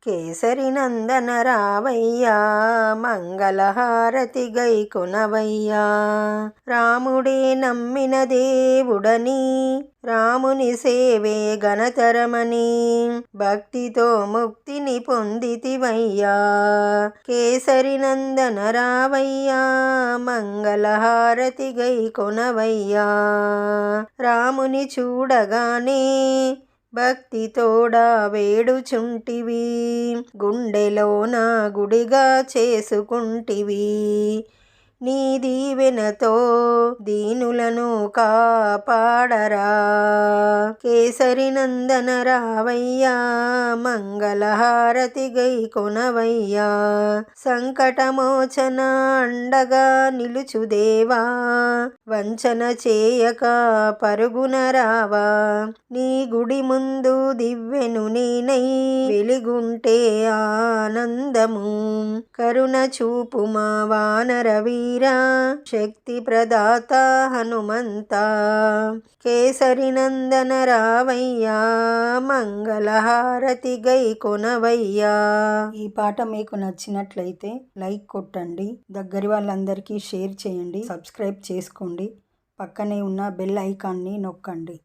కేసరి నందన రావయ్యా మంగళహారతి గైకొనవయ్యా. రాముడే నమ్మిన దేవుడని రాముని సేవే ఘనతరమని భక్తితో ముక్తిని పొందితివయ్యా. కేసరి నందన రావయ్యా మంగళహారతి గైకొనవయ్యా. రాముని చూడగానే భక్తితోడా వేడుచుంటివి, గుండెలోన గుడిగా చేసుకుంటివి. నీ దీవెనతో దీనులను కాపాడరా. కేసరి నందన రావయ్యా మంగళహారతి గైకొనవయ్యా. సంకటమోచన అండగా నిలుచు దేవా, వంచన చేయక పరుగున రావా. నీ గుడి ముందు దివ్వెను నేనై వెలిగుంటే ఆనందము. కరుణ చూపుమా వానర వీరా, శక్తి ప్రదాత హనుమంత. కేసరి నందన రావయ్యా మంగళహారతి గైకొనవయ్యా. ఈ పాట మీకు నచ్చినట్లయితే లైక్ కొట్టండి, దగ్గరి వాళ్ళందరికీ షేర్ చేయండి, సబ్స్క్రైబ్ చేసుకోండి, పక్కనే ఉన్న బెల్ ఐకాన్ని నొక్కండి.